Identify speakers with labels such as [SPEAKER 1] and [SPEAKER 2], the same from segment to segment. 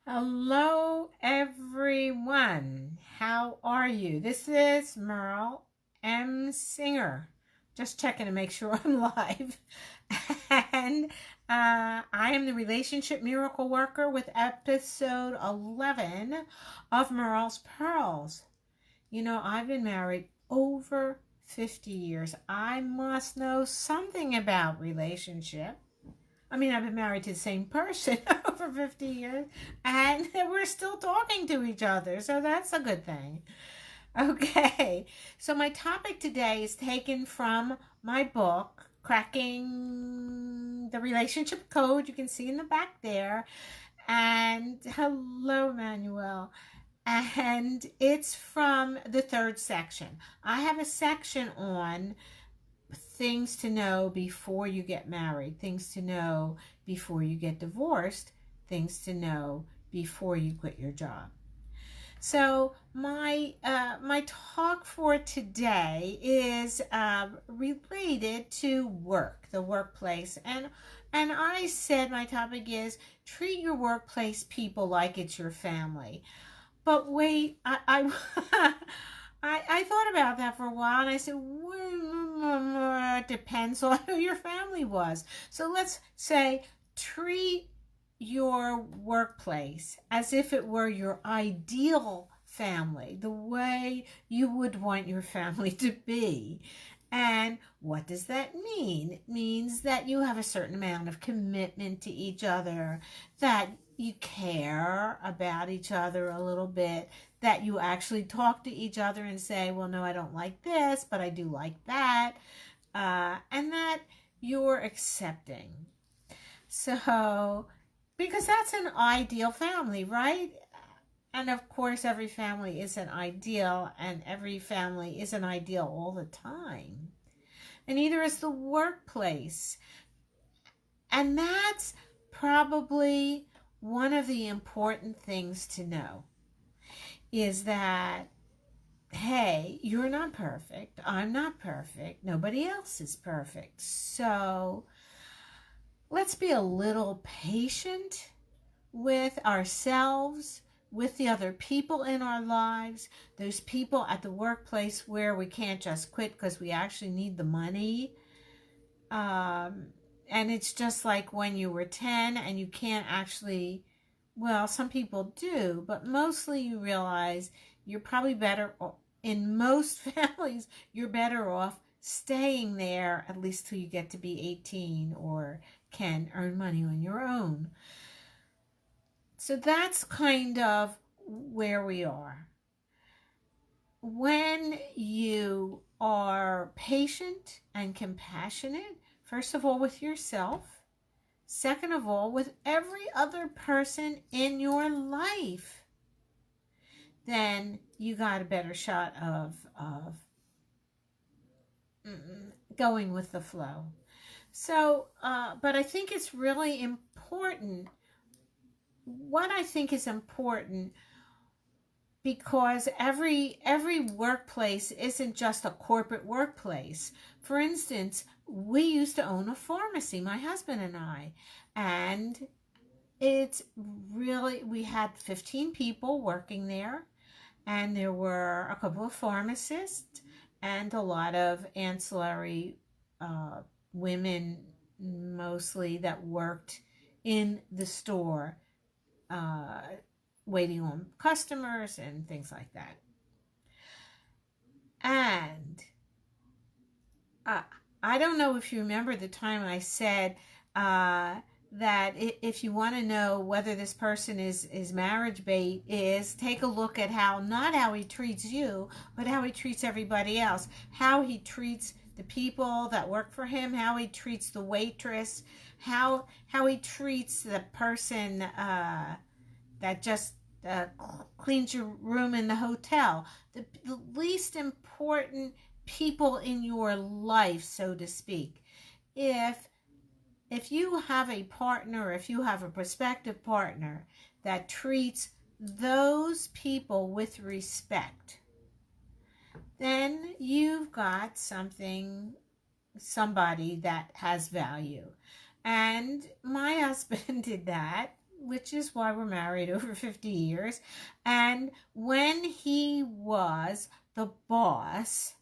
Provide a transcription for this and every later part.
[SPEAKER 1] Hello, everyone. How are you? This is Merle M. Singer. Just checking to make sure I'm live. And I am the Relationship Miracle Worker with episode 11 of Merle's Pearls. You know, I've been married over 50 years. I must know something about relationship. I mean, I've been married to the same person over 50 years, and we're still talking to each other, so that's a good thing. Okay, so my topic today is taken from my book, Cracking the Relationship Code. You can see in the back there. And hello, Manuel. And it's from the third section. I have a section on things to know before you get married, things to know before you get divorced, things to know before you quit your job. So my talk for today is related to work, the workplace, and I said my topic is treat your workplace people like it's your family. But wait, I thought about that for a while, and I said, well, it depends on who your family was. So let's say treat your workplace as if it were your ideal family, the way you would want your family to be. And what does that mean? It means that you have a certain amount of commitment to each other, that you care about each other a little bit, that you actually talk to each other and say, well, no, I don't like this, but I do like that, and that you're accepting. So, because that's an ideal family, right? And of course, every family isn't ideal, and every family isn't ideal all the time. And neither is the workplace. And that's probably one of the important things to know is that, hey, you're not perfect. I'm not perfect. Nobody else is perfect. So let's be a little patient with ourselves, with the other people in our lives, those people at the workplace where we can't just quit because we actually need the money. And it's just like when you were 10 and you can't actually, well, some people do, but mostly you realize you're probably better, in most families, you're better off staying there at least till you get to be 18 or can earn money on your own. So that's kind of where we are. When you are patient and compassionate, first of all, with yourself, second of all, with every other person in your life, then you got a better shot of going with the flow. So, but I think it's really important. What I think is important, because every workplace isn't just a corporate workplace. For instance, we used to own a pharmacy, my husband and I, and it's really, we had 15 people working there, and there were a couple of pharmacists and a lot of ancillary women, mostly, that worked in the store, waiting on customers and things like that. And I don't know if you remember the time I said that if you want to know whether this person is marriage bait, is take a look at how, not how he treats you, but how he treats everybody else, how he treats the people that work for him, how he treats the waitress, how he treats the person that just cleans your room in the hotel. The least important people in your life, so to speak. If you have a partner, if you have a prospective partner that treats those people with respect, then you've got somebody that has value. And my husband did that which is why we're married over 50 years. And when he was the boss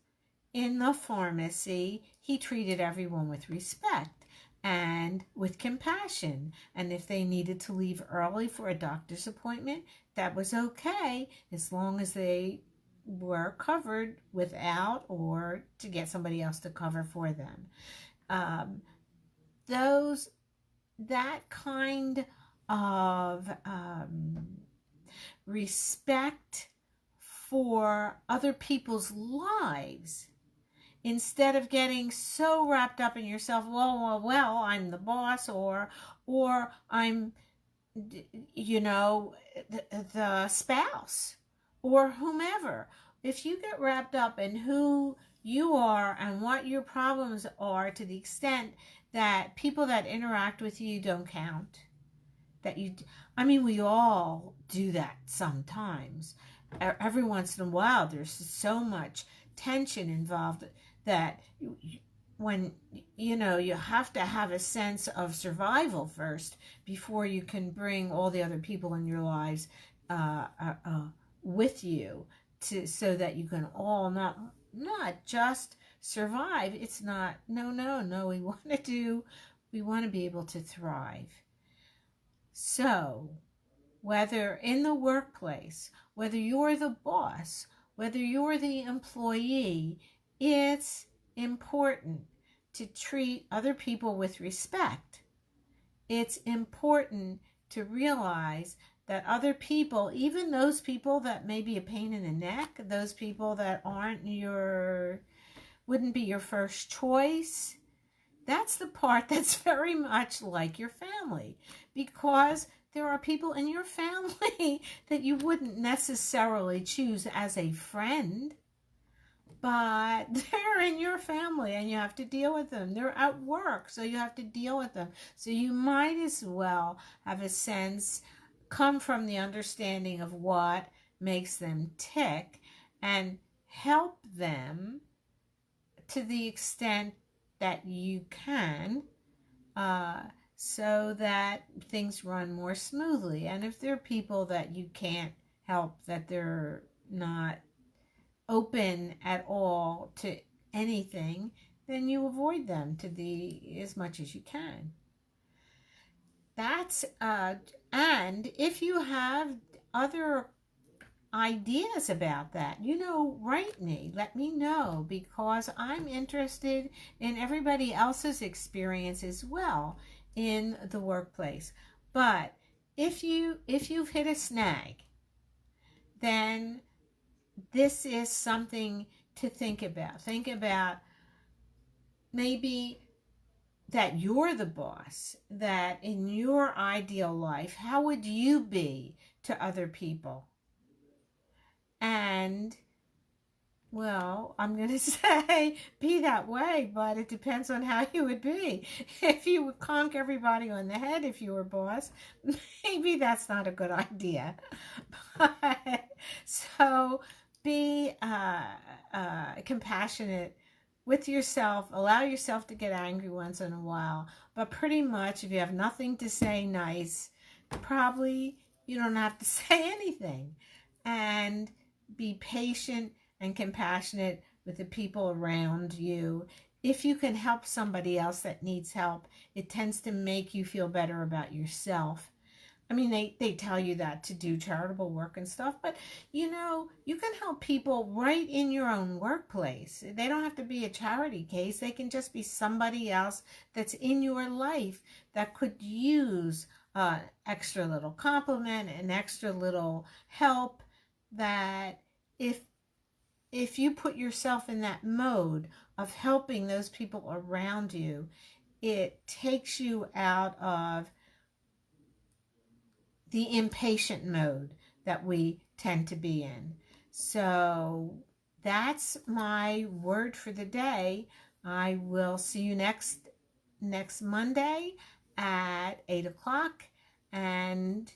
[SPEAKER 1] in the pharmacy, he treated everyone with respect and with compassion. And if they needed to leave early for a doctor's appointment, that was okay, as long as they were covered without, or to get somebody else to cover for them. Those that kind of respect for other people's lives, instead of getting so wrapped up in yourself, well, I'm the boss, or I'm, the spouse, or whomever. If you get wrapped up in who you are and what your problems are, to the extent that people that interact with you don't count, we all do that sometimes. Every once in a while, there's so much tension involved that when you have to have a sense of survival first before you can bring all the other people in your lives with you, so that you can all not just survive. It's not, no, we want to be able to thrive. So whether in the workplace, whether you're the boss, whether you're the employee, it's important to treat other people with respect. It's important to realize that other people, even those people that may be a pain in the neck, those people that wouldn't be your first choice, that's the part that's very much like your family, because there are people in your family that you wouldn't necessarily choose as a friend, but they're in your family and you have to deal with them. They're at work, so you have to deal with them. So you might as well have a sense, come from the understanding of what makes them tick, and help them to the extent that you can, so that things run more smoothly. And if there are people that you can't help, that they're not open at all to anything, then you avoid them as much as you can. That's and if you have other ideas about that, write me, let me know, because I'm interested in everybody else's experience as well in the workplace. But if you've hit a snag, then this is something to think about. Think about maybe that you're the boss, that in your ideal life, how would you be to other people? And, well, I'm going to say be that way, but it depends on how you would be. If you would conk everybody on the head if you were boss, maybe that's not a good idea. But, so be compassionate with yourself. Allow yourself to get angry once in a while. But pretty much, if you have nothing to say nice, probably you don't have to say anything. And be patient and compassionate with the people around you. If you can help somebody else that needs help, it tends to make you feel better about yourself. They tell you that to do charitable work and stuff, but you can help people right in your own workplace. They don't have to be a charity case. They can just be somebody else that's in your life that could use extra little compliment, an extra little help, that if you put yourself in that mode of helping those people around you, it takes you out of the impatient mode that we tend to be in. So that's my word for the day. I will see you next Monday at 8 o'clock. And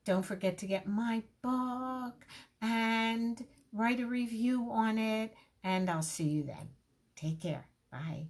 [SPEAKER 1] don't forget to get my book and write a review on it. And I'll see you then. Take care. Bye.